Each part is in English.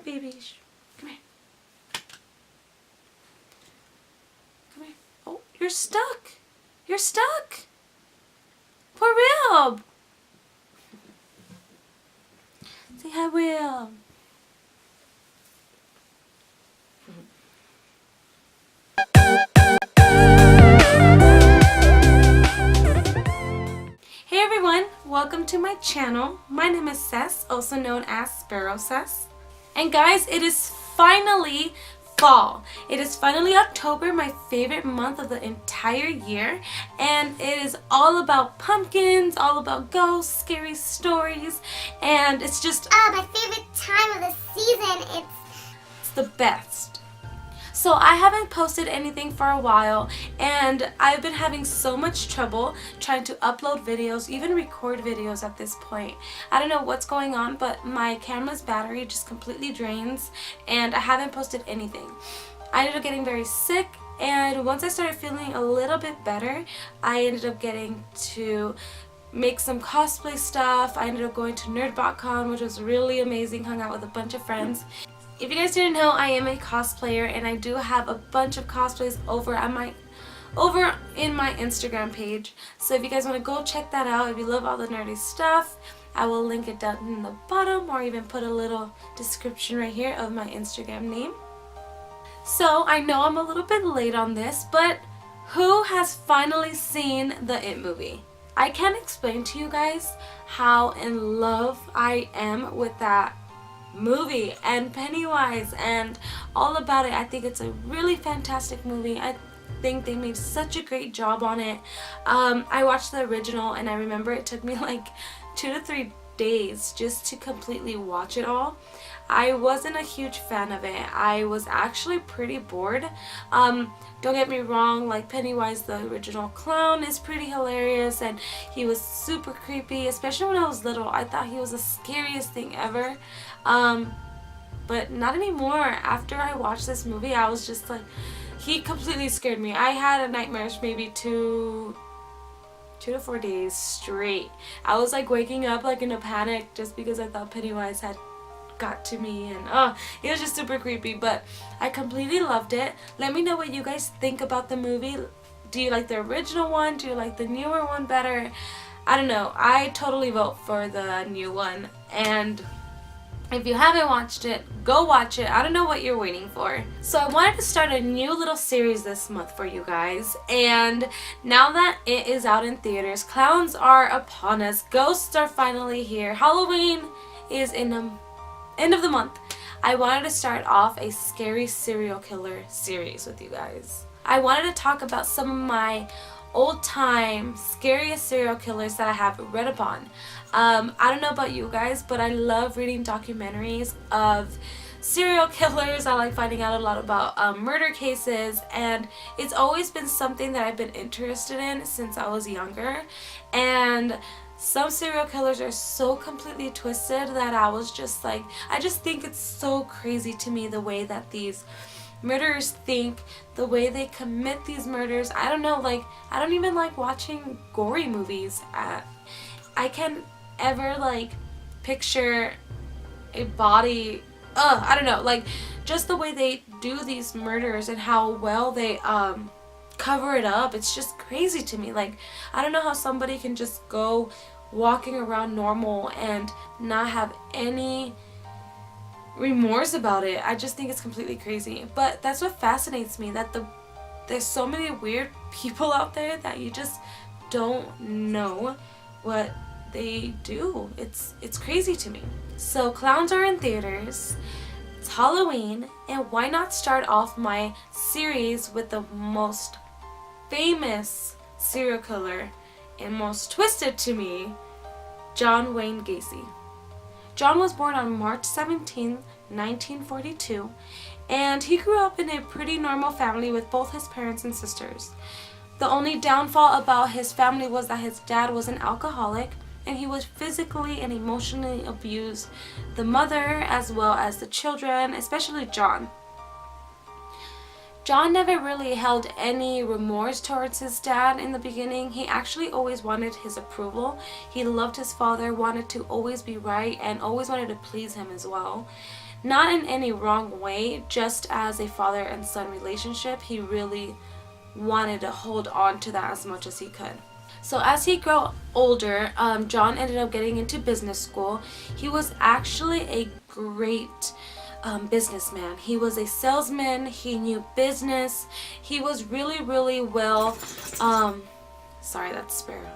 baby. Come here. Come here. Oh, you're stuck. You're stuck. Poor Will. Say hi, Will. Hey everyone, welcome to my channel. My name is Cess, also known as Sparrow Cess. And guys, it is finally fall. It is finally October, my favorite month of the entire year, and it is all about pumpkins, all about ghosts, scary stories, and it's just my favorite time of the season. It's the best. So I haven't posted anything for a while, and I've been having so much trouble trying to upload videos, even record videos at this point. I don't know what's going on, but my camera's battery just completely drains, and I haven't posted anything. I ended up getting very sick, and once I started feeling a little bit better, I ended up getting to make some cosplay stuff. I ended up going to Nerd.con, which was really amazing, hung out with a bunch of friends. If you guys didn't know, I am a cosplayer, and I do have a bunch of cosplays over in my Instagram page. So if you guys want to go check that out, if you love all the nerdy stuff, I will link it down in the bottom, or even put a little description right here of my Instagram name. So I know I'm a little bit late on this, but who has finally seen the It movie? I can't explain to you guys how in love I am with that movie and Pennywise and all about it. I think it's a really fantastic movie. I think they made such a great job on it. I watched the original, and I remember it took me like 2 to 3 days just to completely watch it all. I wasn't a huge fan of it. I was actually pretty bored. Don't get me wrong, like Pennywise, the original clown, is pretty hilarious, and he was super creepy, especially when I was little. I thought he was the scariest thing ever. But not anymore. After I watched this movie, I was just like, he completely scared me. I had nightmares maybe 2 to 4 days straight. I was like waking up like in a panic just because I thought Pennywise had got to me, and it was just super creepy. But I completely loved it. Let me know what you guys think about the movie. Do you like the original one? Do you like the newer one better? I don't know. I totally vote for the new one, and if you haven't watched it, go watch it. I don't know what you're waiting for. So I wanted to start a new little series this month for you guys, and now that it is out in theaters, clowns are upon us, ghosts are finally here, Halloween is in the end of the month. I wanted to start off a scary serial killer series with you guys. I wanted to talk about some of my old-time scariest serial killers that I have read upon. I don't know about you guys, but I love reading documentaries of serial killers. I like finding out a lot about murder cases, and it's always been something that I've been interested in since I was younger. And some serial killers are so completely twisted that I was just like, I just think it's so crazy to me the way that these murderers think, the way they commit these murders. I don't know, like, I don't even like watching gory movies. I can't ever like picture a body, I don't know, like just the way they do these murders and how well they cover it up. It's just crazy to me. Like, I don't know how somebody can just go walking around normal and not have any remorse about it. I just think it's completely crazy. But that's what fascinates me, that there's so many weird people out there that you just don't know what they do. It's crazy to me. So clowns are in theaters, it's Halloween, and why not start off my series with the most famous serial killer and most twisted to me, John Wayne Gacy. John was born on March 17, 1942, and he grew up in a pretty normal family with both his parents and sisters. The only downfall about his family was that his dad was an alcoholic, and he was physically and emotionally abused the mother as well as the children, especially John. John never really held any remorse towards his dad in the beginning. He actually always wanted his approval. He loved his father, wanted to always be right, and always wanted to please him as well. Not in any wrong way, just as a father and son relationship, he really wanted to hold on to that as much as he could. So as he grew older, John ended up getting into business school. He was actually a great businessman. He was a salesman. He knew business. He was really well. Sorry, that's Sparrow.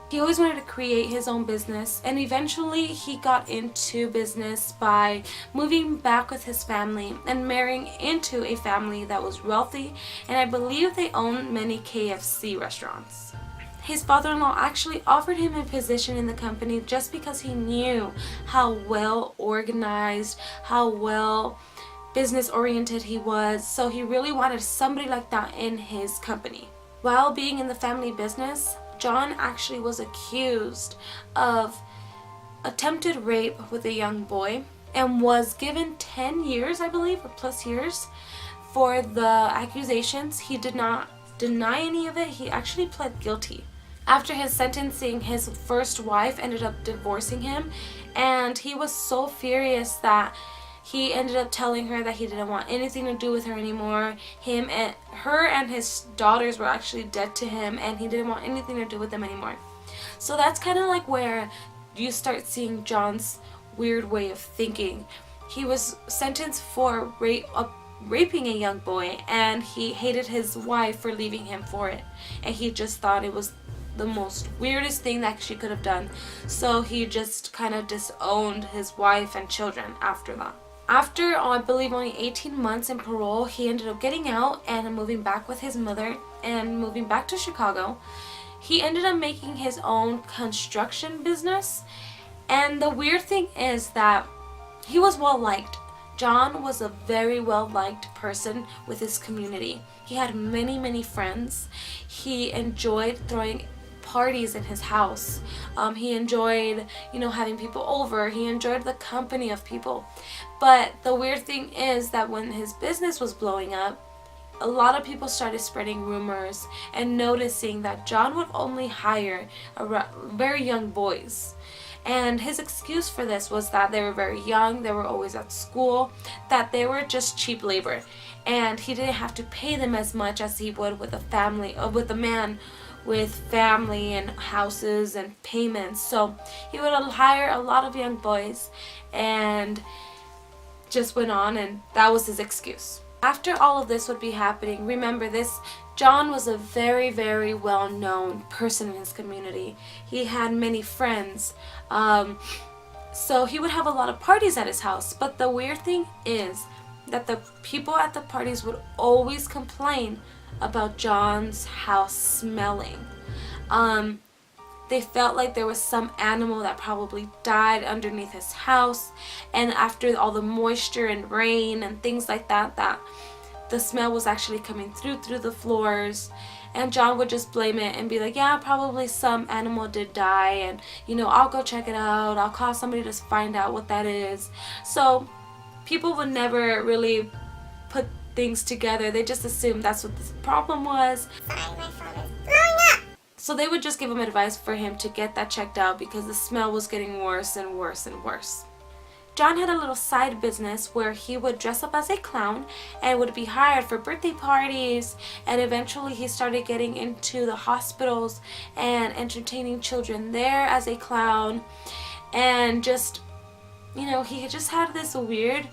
He always wanted to create his own business, and eventually he got into business by moving back with his family and marrying into a family that was wealthy, and I believe they owned many KFC restaurants. His father-in-law actually offered him a position in the company just because he knew how well organized, how well business oriented he was, so he really wanted somebody like that in his company. While being in the family business, John actually was accused of attempted rape with a young boy and was given 10 years, I believe, or plus years for the accusations. He did not deny any of it. He actually pled guilty. After his sentencing, his first wife ended up divorcing him, and he was so furious that he ended up telling her that he didn't want anything to do with her anymore. Her and his daughters were actually dead to him, and he didn't want anything to do with them anymore. So that's kind of like where you start seeing John's weird way of thinking. He was sentenced for raping a young boy, and he hated his wife for leaving him for it, and he just thought it was the most weirdest thing that she could have done. So he just kind of disowned his wife and children after that. After, I believe, only 18 months in parole, he ended up getting out and moving back with his mother and moving back to Chicago. He ended up making his own construction business, and the weird thing is that he was well liked. John was a very well liked person with his community. He had many friends. He enjoyed throwing parties in his house. He enjoyed, having people over. He enjoyed the company of people. But the weird thing is that when his business was blowing up, a lot of people started spreading rumors and noticing that John would only hire very young boys. And his excuse for this was that they were very young, they were always at school, that they were just cheap labor, and he didn't have to pay them as much as he would with a man with family and houses and payments. So he would hire a lot of young boys and just went on, and that was his excuse. After all of this would be happening, remember this, John was a very well-known person in his community. He had many friends. So he would have a lot of parties at his house. But the weird thing is that the people at the parties would always complain about John's house smelling. They felt like there was some animal that probably died underneath his house, and after all the moisture and rain and things like that, that the smell was actually coming through the floors. And John would just blame it and be like, yeah, probably some animal did die, and I'll go check it out, I'll call somebody to find out what that is. So people would never really put things together. They just assumed that's what the problem was. Sorry, my phone is blowing up. So they would just give him advice for him to get that checked out because the smell was getting worse and worse and worse. John had a little side business where he would dress up as a clown and would be hired for birthday parties, and eventually he started getting into the hospitals and entertaining children there as a clown, and just, he just had this weird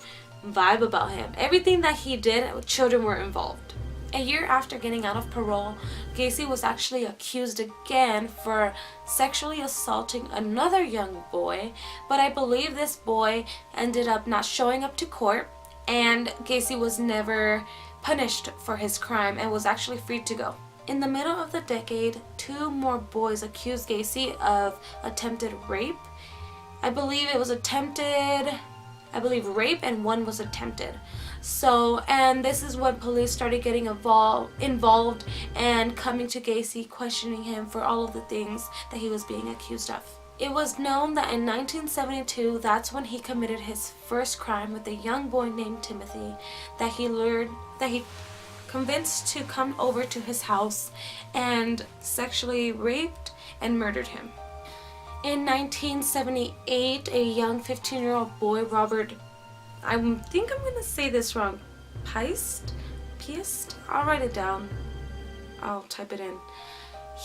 vibe about him. Everything that he did, children were involved. A year after getting out of parole, Gacy was actually accused again for sexually assaulting another young boy, but I believe this boy ended up not showing up to court, and Gacy was never punished for his crime and was actually free to go. In the middle of the decade, 2 more boys accused Gacy of attempted rape. I believe rape, and 1 was attempted. So, and this is when police started getting involved and coming to Gacy, questioning him for all of the things that he was being accused of. It was known that in 1972, that's when he committed his first crime with a young boy named Timothy that he convinced to come over to his house and sexually raped and murdered him. In 1978, a young 15-year-old boy, Robert I think I'm gonna say this wrong. Piest? I'll write it down. I'll type it in.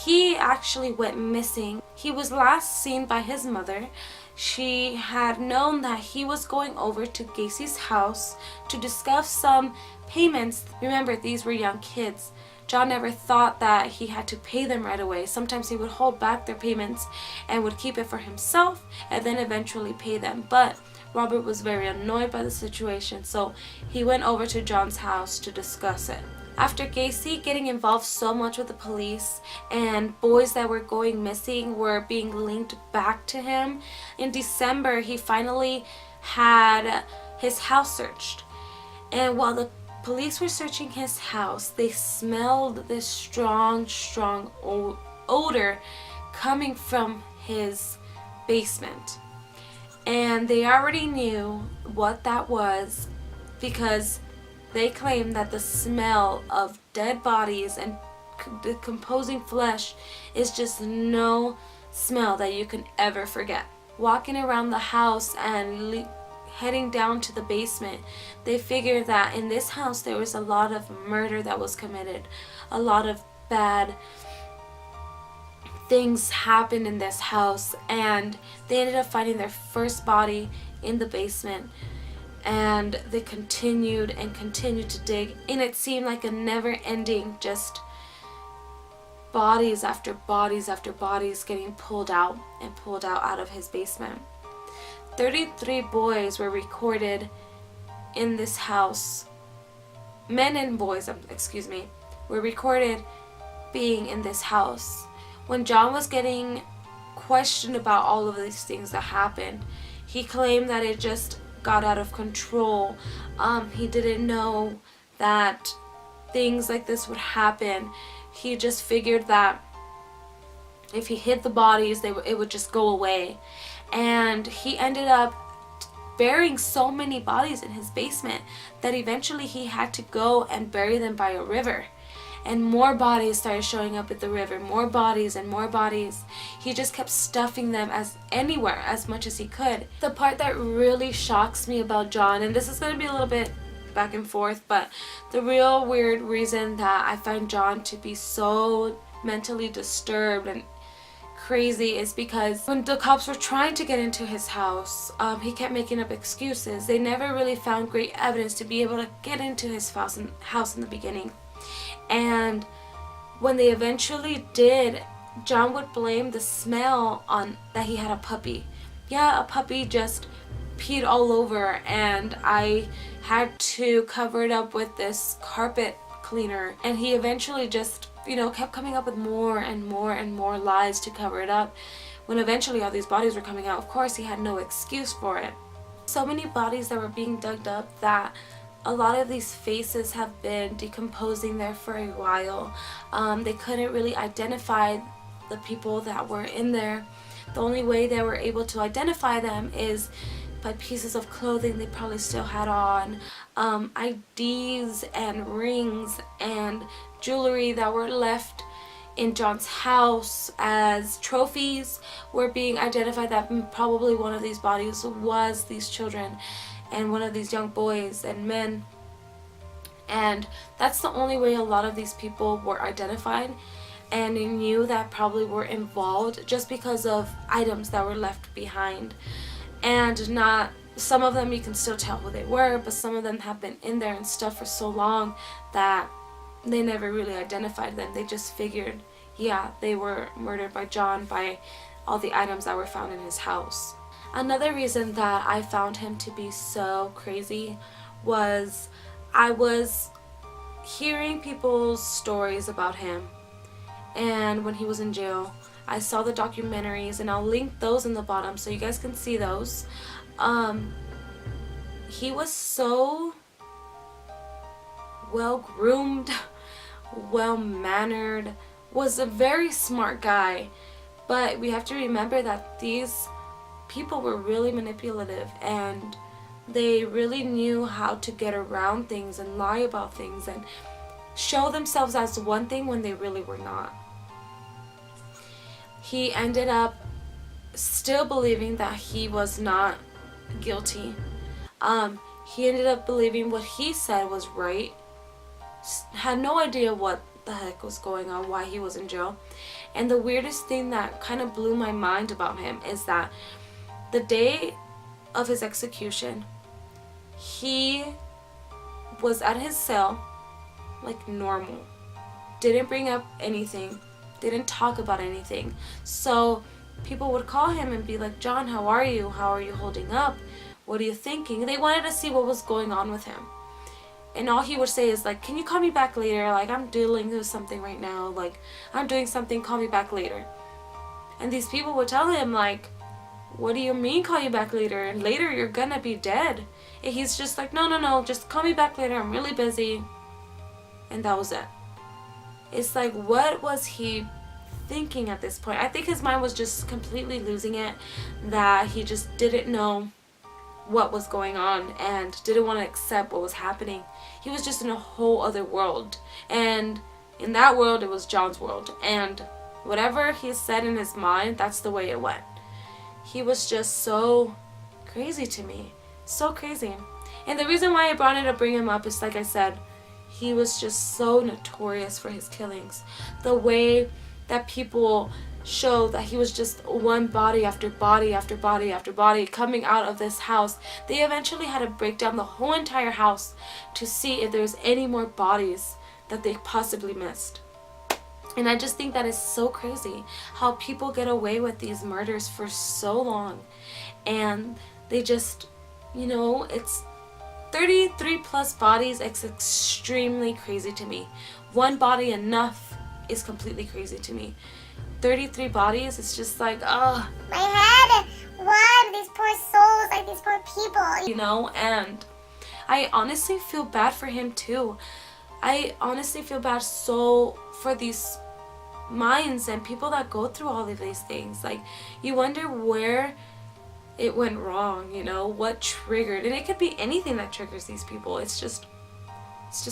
He actually went missing. He was last seen by his mother. She had known that he was going over to Gacy's house to discuss some payments. Remember, these were young kids. John never thought that he had to pay them right away. Sometimes he would hold back their payments and would keep it for himself and then eventually pay them. But Robert was very annoyed by the situation, so he went over to John's house to discuss it. After Gacy getting involved so much with the police and boys that were going missing were being linked back to him, in December he finally had his house searched. And while the police were searching his house, they smelled this strong odor coming from his basement. And they already knew what that was because they claimed that the smell of dead bodies and decomposing flesh is just no smell that you can ever forget. Walking around the house and heading down to the basement, they figured that in this house there was a lot of murder that was committed. A lot of bad things happened in this house, and they ended up finding their first body in the basement. And they continued and continued to dig, and it seemed like a never-ending, just bodies after bodies after bodies getting pulled out out of his basement. 33 boys were recorded in this house. Men and boys, were recorded being in this house. When John was getting questioned about all of these things that happened, he claimed that it just got out of control. He didn't know that things like this would happen. He just figured that if he hid the bodies, it would just go away. And he ended up burying so many bodies in his basement that eventually he had to go and bury them by a river. And more bodies started showing up at the river, more bodies and more bodies. He just kept stuffing them anywhere as much as he could. The part that really shocks me about John, and this is going to be a little bit back and forth, but the real weird reason that I find John to be so mentally disturbed and crazy is because when the cops were trying to get into his house, he kept making up excuses. They never really found great evidence to be able to get into his house in the beginning. And when they eventually did, John would blame the smell on that he had a puppy. Yeah, a puppy just peed all over, and I had to cover it up with this carpet cleaner. And he eventually just, kept coming up with more and more and more lies to cover it up. When eventually all these bodies were coming out, of course he had no excuse for it. So many bodies that were being dug up that a lot of these faces have been decomposing there for a while. They couldn't really identify the people that were in there. The only way they were able to identify them is by pieces of clothing they probably still had on, IDs and rings and jewelry that were left in John's house as trophies were being identified, that probably one of these bodies was these children and one of these young boys and men. And that's the only way a lot of these people were identified, and they knew that probably were involved just because of items that were left behind. And not some of them you can still tell who they were, but some of them have been in there and stuff for so long that they never really identified them. They just figured, yeah, they were murdered by John by all the items that were found in his house. Another reason that I found him to be so crazy was I was hearing people's stories about him, and when he was in jail, I saw the documentaries, and I'll link those in the bottom so you guys can see those. He was so well-groomed, well-mannered, was a very smart guy, but we have to remember that these people were really manipulative, and they really knew how to get around things and lie about things and show themselves as one thing when they really were not. He ended up still believing that he was not guilty. he ended up believing what he said was right. Had no idea what the heck was going on, why he was in jail. And the weirdest thing that kind of blew my mind about him is that the day of his execution, he was at his cell like normal. Didn't bring up anything. Didn't talk about anything. So people would call him and be like, John, how are you? How are you holding up? What are you thinking? They wanted to see what was going on with him. And all he would say is like, can you call me back later? Like, I'm dealing with something right now. Like, I'm doing something. Call me back later. And these people would tell him like, what do you mean call you back later? And later you're gonna be dead. And he's just like, no, just call me back later. I'm really busy. And that was it. It's like, what was he thinking at this point? I think his mind was just completely losing it, that he just didn't know what was going on and didn't want to accept what was happening. He was just in a whole other world, and in that world it was John's world, and whatever he said in his mind, that's the way it went. He was just so crazy to me, so crazy. And the reason why I wanted to bring him up is, like I said, he was just so notorious for his killings. The way that people show that he was just one body after body after body after body coming out of this house. They eventually had to break down the whole entire house to see if there's any more bodies that they possibly missed. And I just think that is so crazy how people get away with these murders for so long. And they just, you know, it's 33 plus bodies. It's extremely crazy to me. One body enough is completely crazy to me. 33 bodies, it's just like, ugh. My head, why these poor souls, like these poor people? You know, and I honestly feel bad for him too. I honestly feel bad for these minds and people that go through all of these things. Like, you wonder where it went wrong, you know, what triggered. And it could be anything that triggers these people. It's just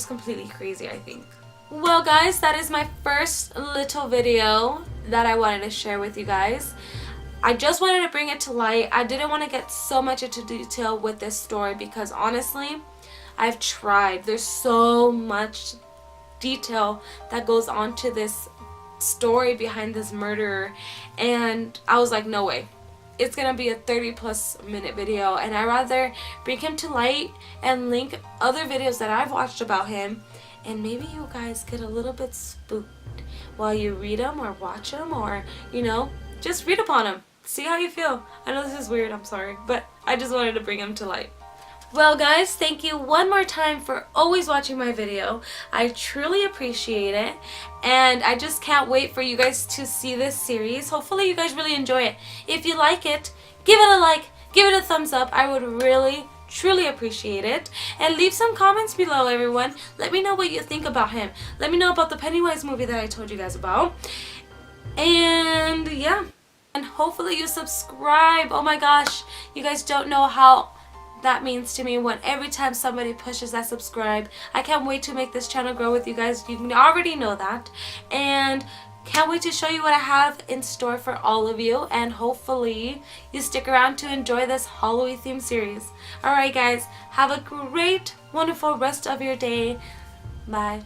completely crazy, I think. Well guys, that is my first little video that I wanted to share with you guys. I just wanted to bring it to light. I didn't want to get so much into detail with this story because honestly, I've tried. There's so much detail that goes on to this story behind this murderer, and I was like, no way. It's gonna be a 30+ minute video, and I'd rather bring him to light and link other videos that I've watched about him. And maybe you guys get a little bit spooked while you read them or watch them, or, you know, just read upon them. See how you feel. I know this is weird, I'm sorry, but I just wanted to bring them to light. Well guys, thank you one more time for always watching my video. I truly appreciate it, and I just can't wait for you guys to see this series. Hopefully you guys really enjoy it. If you like it, give it a like, give it a thumbs up. I would really truly appreciate it. And leave some comments below, everyone. Let me know what you think about him. Let me know about the Pennywise movie that I told you guys about. And yeah, and hopefully you subscribe. Oh my gosh, you guys don't know how that means to me when every time somebody pushes that subscribe. I can't wait to make this channel grow with you guys. You already know that. And can't wait to show you what I have in store for all of you, and hopefully you stick around to enjoy this Halloween themed series. Alright guys, have a great, wonderful rest of your day. Bye.